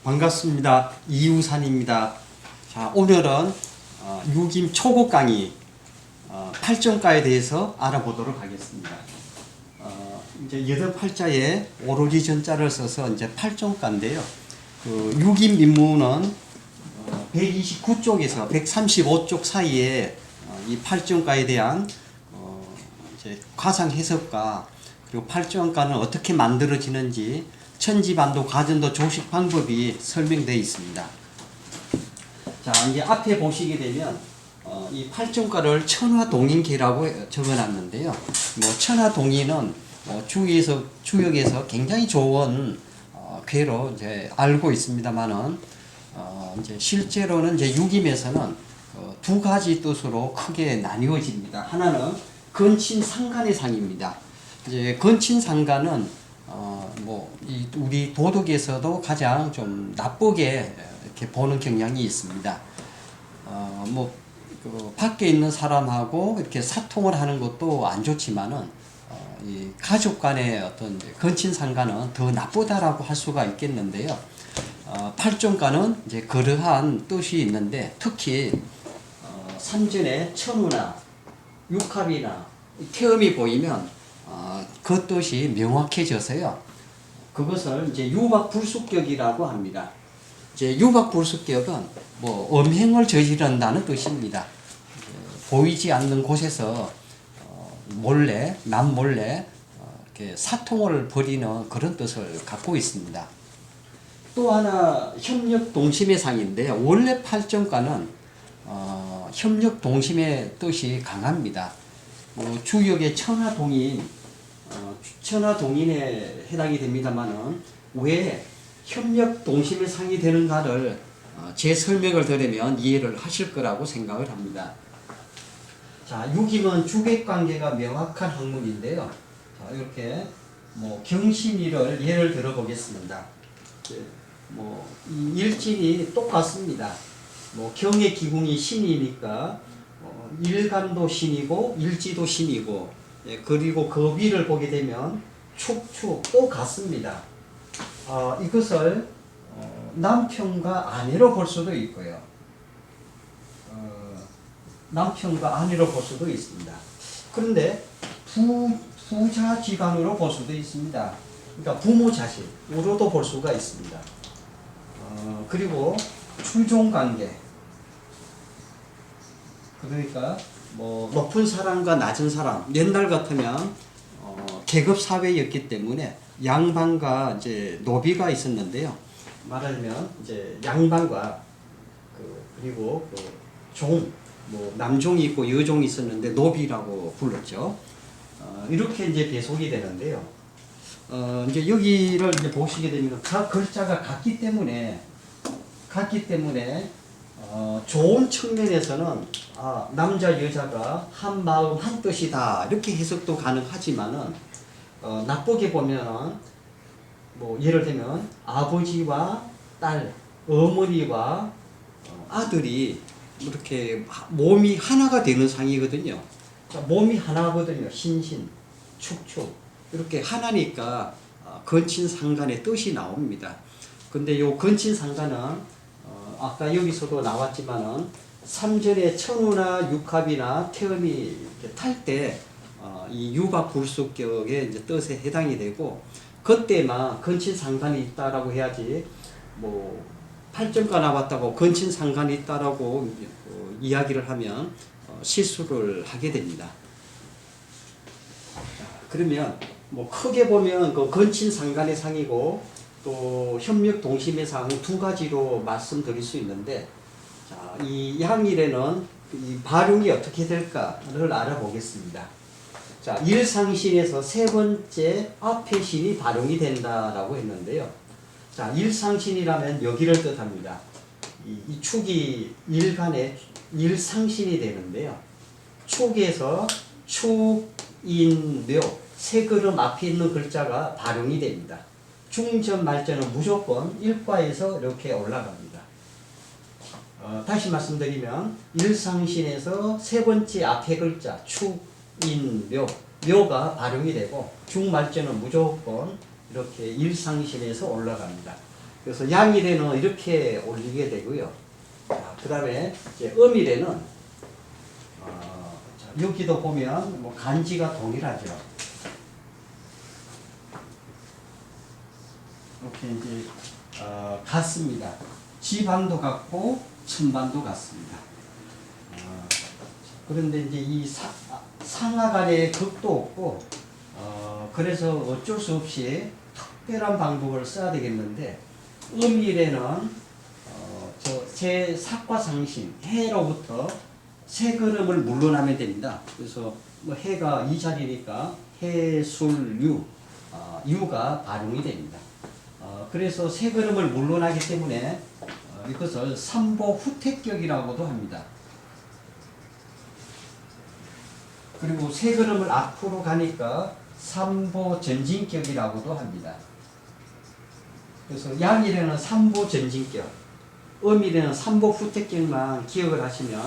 반갑습니다. 이우산입니다. 자, 오늘은 유김 초급 강의 8정가에 대해서 알아보도록 하겠습니다. 이제 여덟 팔자에 오로지 전자를 써서 이제 8정가인데요. 그 유김 인문은 129쪽에서 135쪽 사이에 이 8정가에 대한 이제 가상 해석과 그리고 8정가는 어떻게 만들어지는지 천지반도 가전도 조식 방법이 설명되어 있습니다. 자, 이제 앞에 보시게 되면 이 8정가를 천화동인계라고 적어놨는데요. 뭐 천화동인은 주역에서 굉장히 좋은 궤로 이제 알고 있습니다만은 이제 실제로는 이제 유김에서는 두 가지 뜻으로 크게 나뉘어집니다. 하나는 건친상간의 상입니다. 이제 건친상간은 우리 도덕에서도 가장 좀 나쁘게 이렇게 보는 경향이 있습니다. 밖에 있는 사람하고 이렇게 사통을 하는 것도 안 좋지만은, 이 가족 간의 어떤 건친상간은 더 나쁘다라고 할 수가 있겠는데요. 팔정가는 이제 그러한 뜻이 있는데, 특히, 삼전에 천우나 육합이나 태음이 보이면, 그 뜻이 명확해져서요. 그것을 이제 유박불숙격이라고 합니다. 이제 유박불숙격은 음행을 저지른다는 뜻입니다. 보이지 않는 곳에서 남몰래 이렇게 사통을 벌이는 그런 뜻을 갖고 있습니다. 또 하나 협력동심의 상인데, 원래 팔정가는 협력동심의 뜻이 강합니다. 주역의 천하동인에 해당이 됩니다만은 왜 협력동심의 상이 되는가를 제 설명을 들으면 이해를 하실 거라고 생각을 합니다. 자, 유김은 주객관계가 명확한 학문인데요. 자, 이렇게 경신이를 예를 들어 보겠습니다. 이 일진이 똑같습니다. 경의 기궁이 신이니까 일간도 신이고 일지도 신이고, 그리고 그 위를 보게 되면 축축 또 같습니다. 이것을 남편과 아내로 볼 수도 있고요. 남편과 아내로 볼 수도 있습니다. 그런데 부자지간으로 볼 수도 있습니다. 그러니까 부모 자식으로도 볼 수가 있습니다. 그리고 출종관계, 그러니까 높은 사람과 낮은 사람, 옛날 같으면 계급 사회였기 때문에 양반과 이제 노비가 있었는데요. 말하자면 이제 양반과 그리고 종, 남종이 있고 여종이 있었는데 노비라고 불렀죠. 이렇게 이제 배속이 되는데요. 이제 여기를 이제 보시게 되면 각 글자가 같기 때문에 좋은 측면에서는 남자 여자가 한 마음 한 뜻이다 이렇게 해석도 가능하지만은, 나쁘게 보면은 예를 들면 아버지와 딸, 어머니와 아들이 이렇게 몸이 하나가 되는 상이거든요. 몸이 하나거든요. 신신, 축축 이렇게 하나니까 건친상간의 뜻이 나옵니다. 근데 요 건친상간은 아까 여기서도 나왔지만은 삼전에 천우나 육합이나 태음이 탈 때 이 유박불숙격의 이제 뜻에 해당이 되고, 그때만 건친상간이 있다라고 해야지 팔정가 나왔다고 건친상간이 있다라고 이야기를 하면 실수를 하게 됩니다. 그러면 크게 보면 그 건친상간의 상이고 또 협력동심의 상 두 가지로 말씀드릴 수 있는데, 자, 이 양일에는 이 발용이 어떻게 될까를 알아보겠습니다. 자, 일상신에서 세 번째 앞의 신이 발용이 된다라고 했는데요. 자, 일상신이라면 여기를 뜻합니다. 이 축이 일간의 일상신이 되는데요. 축에서 축인묘 세 그름 앞에 있는 글자가 발용이 됩니다. 중전 말전은 무조건 일과에서 이렇게 올라갑니다. 다시 말씀드리면 일상신에서 세 번째 앞에 글자 축인묘, 묘가 발용이 되고 중말전은 무조건 이렇게 일상신에서 올라갑니다. 그래서 양일에는 이렇게 올리게 되고요. 그 다음에 이제 음일에는 여기도 보면 뭐 간지가 동일하죠. 이렇게 이제 같습니다. 지반도 같고 천반도 같습니다. 그런데 이제 이 상하 간의 극도 없고 그래서 어쩔 수 없이 특별한 방법을 써야 되겠는데 음일에는 제 사과상신 해로부터 세 걸음을 물러나면 됩니다. 그래서 뭐 해가 이 자리니까 해술유 유가 발용이 됩니다. 그래서 세 걸음을 물러나기 때문에 이것을 삼보 후퇴격이라고도 합니다. 그리고 세 걸음을 앞으로 가니까 삼보 전진격이라고도 합니다. 그래서 양일에는 삼보 전진격, 음일에는 삼보 후퇴격만 기억을 하시면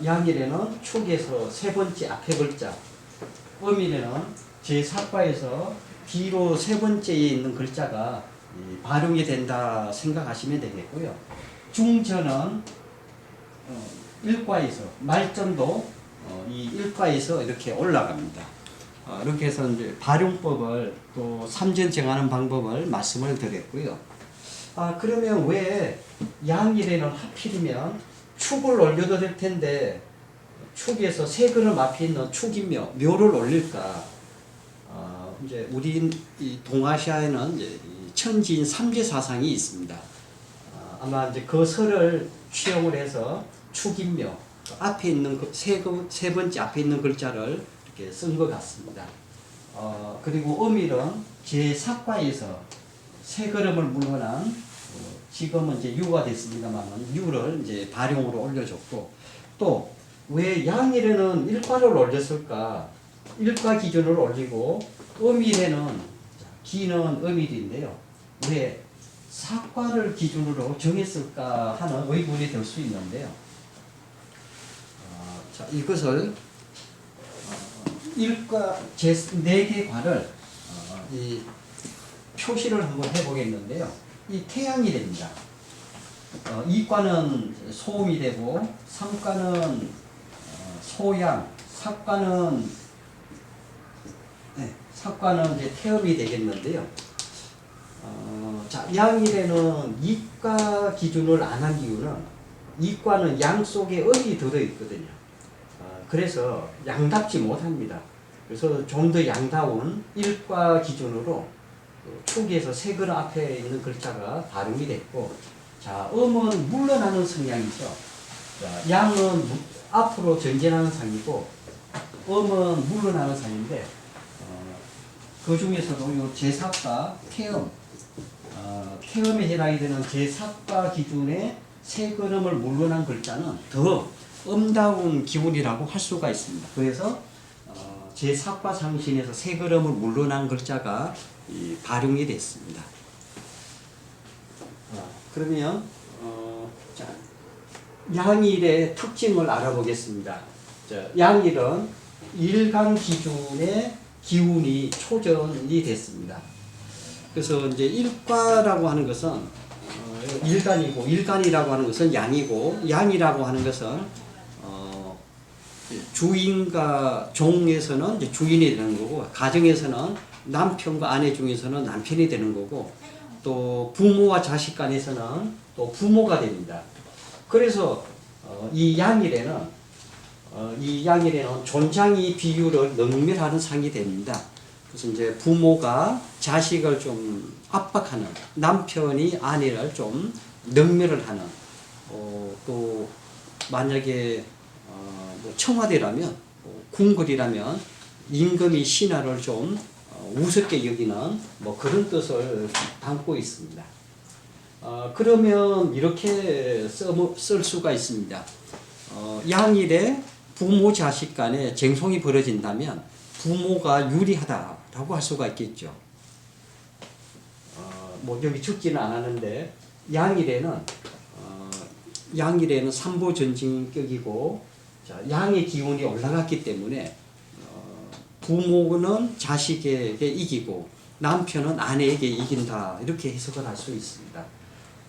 양일에는 축에서 세 번째 앞에 글자, 음일에는 제4과에서 뒤로 세 번째에 있는 글자가 발용이 된다 생각하시면 되겠고요. 중전은 1과에서 말전도 이 1과에서 이렇게 올라갑니다. 이렇게 해서 이제 발용법을 또 삼전 정하는 방법을 말씀을 드렸고요. 그러면 왜 양일에는 하필이면 축을 올려도 될 텐데 축에서 세 걸음 앞에 있는 축이며 묘를 올릴까? 이제 우리 이 동아시아에는 이제 천지인 삼재 사상이 있습니다. 아마 이제 그 설을 취용을 해서 축인묘 앞에 있는 세 번째 앞에 있는 글자를 이렇게 쓴 것 같습니다. 그리고 음일은 제4과에서 세 걸음을 물러난 지금은 이제 유가 됐습니다만 유를 이제 발용으로 올려줬고 또 왜 양일에는 1과를 올렸을까? 1과 기준으로 올리고 음일에는 기는 음일인데요. 왜 4과를 기준으로 정했을까 하는 의문이 들 수 있는데요. 자, 이것을 1과 제4개 과를 이 표시를 한번 해보겠는데요. 이 태양일입니다. 2과는 소음이 되고 3과는 소양, 4과는 이제 태음이 되겠는데요. 자, 양일에는 2과 기준을 안 한 이유는 2과는 양 속에 음이 들어있거든요. 그래서 양답지 못합니다. 그래서 좀 더 양다운 1과 기준으로 축에서 세 글 앞에 있는 글자가 발음이 됐고, 자, 음은 물러나는 성향이죠. 자, 양은 앞으로 전진하는 상이고, 음은 물러나는 상인데, 그 중에서도 요 제4과 태음, 태음에 해당이 되는 제4과 기준의 세 걸음을 물러난 글자는 더 음다운 기운이라고 할 수가 있습니다. 그래서 제4과 상신에서 세 걸음을 물러난 글자가 발용이 됐습니다. 그러면 자, 양일의 특징을 알아보겠습니다. 자, 양일은 일간 기준의 기운이 초전이 됐습니다. 그래서 이제 일과라고 하는 것은 일간이고, 일간이라고 하는 것은 양이고, 양이라고 하는 것은 주인과 종에서는 이제 주인이 되는 거고, 가정에서는 남편과 아내 중에서는 남편이 되는 거고, 또 부모와 자식 간에서는 또 부모가 됩니다. 그래서 이 양일에는 존장이 비유를 능멸하는 상이 됩니다. 그래서 이제 부모가 자식을 좀 압박하는, 남편이 아내를 좀 능멸을 하는, 또 만약에 뭐 청와대라면, 궁궐이라면 임금이 신하를 좀 우습게 여기는 뭐 그런 뜻을 담고 있습니다. 그러면 이렇게 쓸 수가 있습니다. 양일에 부모 자식 간에 쟁송이 벌어진다면 부모가 유리하다라고 할 수가 있겠죠. 뭐 여기 적지는 않았는데 양일에는 삼보전진격이고, 자, 양의 기운이 올라갔기 때문에 부모는 자식에게 이기고 남편은 아내에게 이긴다 이렇게 해석을 할 수 있습니다.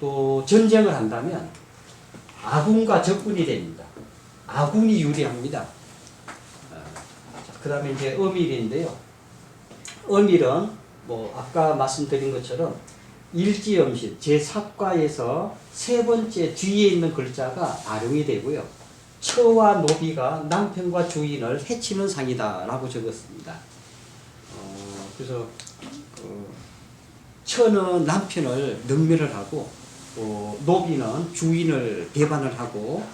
또 전쟁을 한다면 아군과 적군이 됩니다. 아군이 유리합니다. 그 다음에 이제 어밀인데요. 어밀은 뭐 아까 말씀드린 것처럼 일지엄신 제4과에서 세 번째 뒤에 있는 글자가 발용이 되고요. 처와 노비가 남편과 주인을 해치는 상이다 라고 적었습니다. 그래서 처는 남편을 능멸을 하고 노비는 주인을 배반을 하고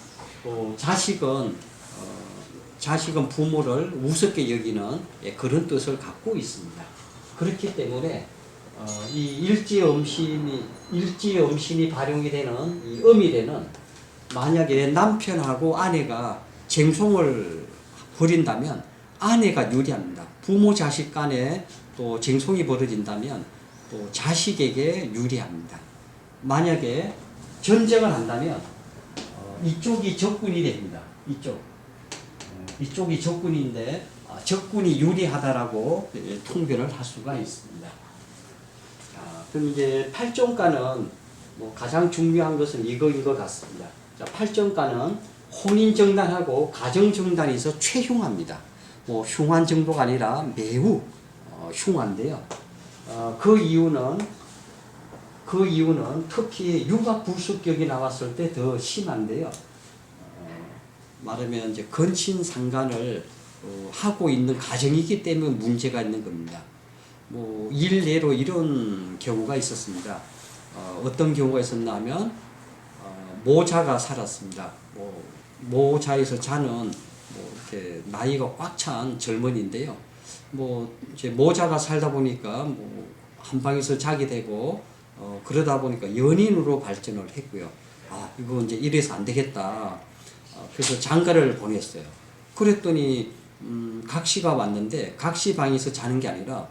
자식은 부모를 우습게 여기는 그런 뜻을 갖고 있습니다. 그렇기 때문에 이 일지엄신이 발용이 되는 이 어밀에는 만약에 남편하고 아내가 쟁송을 벌인다면 아내가 유리합니다. 부모 자식 간에 또 쟁송이 벌어진다면 또 자식에게 유리합니다. 만약에 전쟁을 한다면 이쪽이 적군이 됩니다. 이쪽이 적군인데 적군이 유리하다라고 통변을 할 수가 있습니다. 그럼 이제 팔정가는 뭐 가장 중요한 것은 이거인 것 같습니다. 자, 팔정가는 혼인정단하고 가정정단에서 최흉합니다. 뭐 흉한 정도가 아니라 매우 흉한데요. 그 이유는 특히 유각불수격이 나왔을 때 더 심한데요. 말하면 이제 건친상간을 하고 있는 가정이기 때문에 문제가 있는 겁니다. 뭐 일례로 이런 경우가 있었습니다. 어떤 경우가 있었나 하면 모자가 살았습니다. 모자에서 자는 이렇게 나이가 꽉 찬 젊은이인데요. 이제 모자가 살다 보니까 한 방에서 자게 되고 그러다 보니까 연인으로 발전을 했고요. 이거 이제 이래서 안 되겠다. 그래서 장가를 보냈어요. 그랬더니 각시가 왔는데 각시 방에서 자는 게 아니라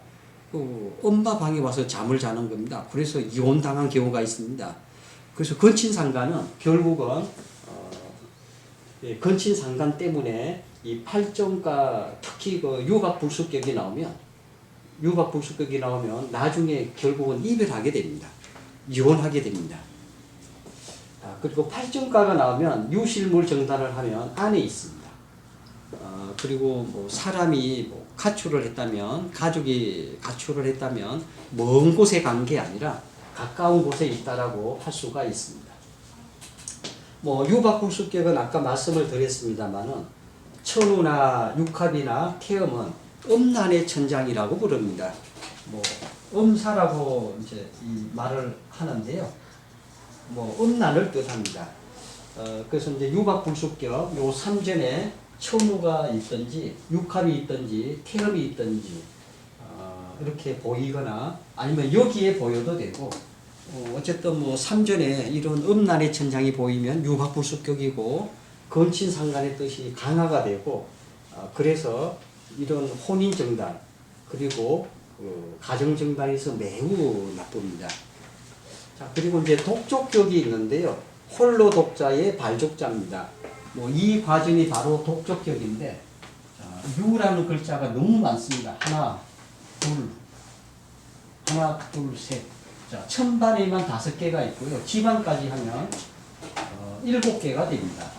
엄마 방에 와서 잠을 자는 겁니다. 그래서 이혼당한 경우가 있습니다. 그래서 건친상간은 결국은 건친상간 때문에 이 팔정가 특히 그 유각불수격이 나오면 나중에 결국은 이별하게 됩니다. 이혼하게 됩니다. 그리고 팔정가가 나오면 유실물 정단을 하면 안에 있습니다. 그리고 뭐 사람이 가출을 했다면 가족이 가출을 했다면 먼 곳에 간 게 아니라 가까운 곳에 있다라고 할 수가 있습니다. 유박불수격은 아까 말씀을 드렸습니다만은 천우나 육합이나 태음은 음란의 천장이라고 부릅니다. 음사라고 이제 이 말을 하는데요. 음란을 뜻합니다. 그래서 이제 유박불수격 요 3전에 천우가 있든지 육합이 있든지 태음이 있든지 이렇게 보이거나 아니면 여기에 보여도 되고 어쨌든 3전에 이런 음란의 천장이 보이면 유박불수격이고 건친상간의 뜻이 강화가 되고 그래서 이런 혼인정단 그리고 가정정단에서 매우 나쁩니다. 자, 그리고 이제 독족격이 있는데요. 홀로 독자의 발족자입니다. 이 과정이 바로 독족격인데 유라는 글자가 너무 많습니다. 하나, 둘, 셋. 자, 천반에만 5개가 있고요. 지반까지 하면 7개가 됩니다.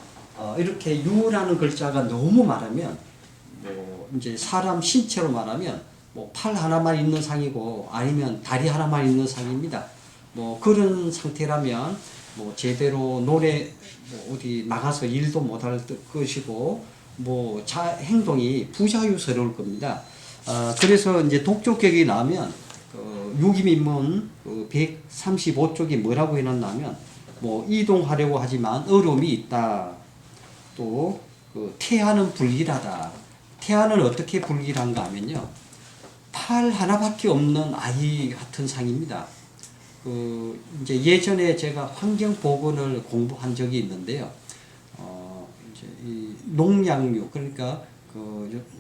이렇게 유라는 글자가 너무 많으면 이제 사람 신체로 말하면 팔 하나만 있는 상이고 아니면 다리 하나만 있는 상입니다. 그런 상태라면 제대로 노래 어디 나가서 일도 못할 것이고 행동이 부자유스러울 겁니다. 그래서 이제 독족격이 나오면 유기민문 135쪽이 뭐라고 해놨냐면 이동하려고 하지만 어려움이 있다. 또 태아는 불길하다. 태아는 어떻게 불길한가 하면요. 팔 하나밖에 없는 아이 같은 상입니다. 이제 예전에 제가 환경보건을 공부한 적이 있는데요. 이제 이 농약류, 그러니까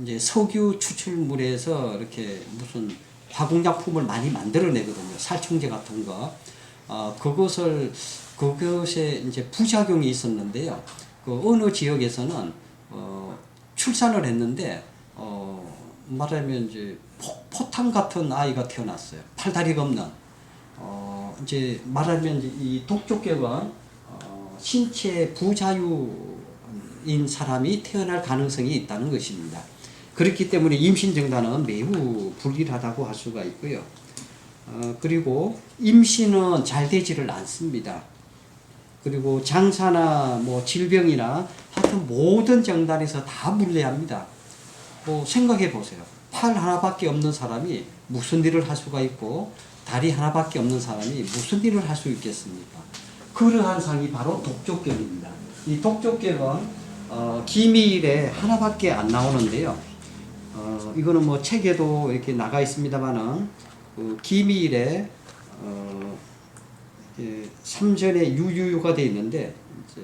이제 석유 추출물에서 이렇게 무슨 화공약품을 많이 만들어내거든요. 살충제 같은 거. 그것에 이제 부작용이 있었는데요. 어느 지역에서는 출산을 했는데 말하면 이제 포탄 같은 아이가 태어났어요. 팔다리가 없는. 이제 말하면 이 독촉격은 신체 부자유인 사람이 태어날 가능성이 있다는 것입니다. 그렇기 때문에 임신 진단은 매우 불길하다고 할 수가 있고요. 그리고 임신은 잘 되지를 않습니다. 그리고 장사나 뭐 질병이나 하여튼 모든 정단에서 다 불리합니다. 생각해 보세요. 팔 하나밖에 없는 사람이 무슨 일을 할 수가 있고 다리 하나밖에 없는 사람이 무슨 일을 할 수 있겠습니까? 그러한 상이 바로 독촉격입니다. 이 독촉격은 기미일에 하나밖에 안 나오는데요. 이거는 뭐 책에도 이렇게 나가 있습니다만은 기미일에 3전에 유유유가 되어 있는데 이제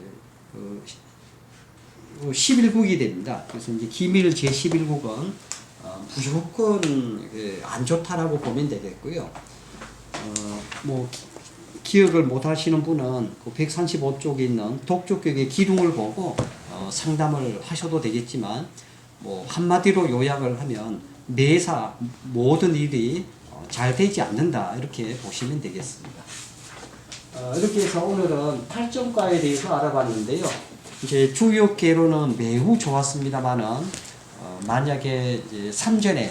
11국이 됩니다. 그래서 이제 기밀 제11국은 무조건 안 좋다라고 보면 되겠고요. 뭐 기억을 못 하시는 분은 그 135쪽에 있는 독촉격의 기둥을 보고 상담을 하셔도 되겠지만 뭐 한마디로 요약을 하면 매사 모든 일이 잘 되지 않는다 이렇게 보시면 되겠습니다. 이렇게 해서 오늘은 팔정과에 대해서 알아봤는데요. 이제 주역계로는 매우 좋았습니다만은 만약에 이제 3전에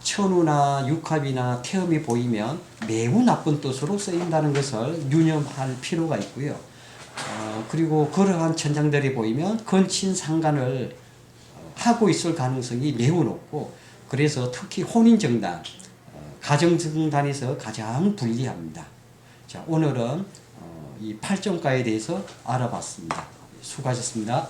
천우나 육합이나 태음이 보이면 매우 나쁜 뜻으로 쓰인다는 것을 유념할 필요가 있고요. 그리고 그러한 천장들이 보이면 건친상간을 하고 있을 가능성이 매우 높고 그래서 특히 혼인정단, 가정정단에서 가장 불리합니다. 자, 오늘은 이 팔정과에 대해서 알아봤습니다. 수고하셨습니다.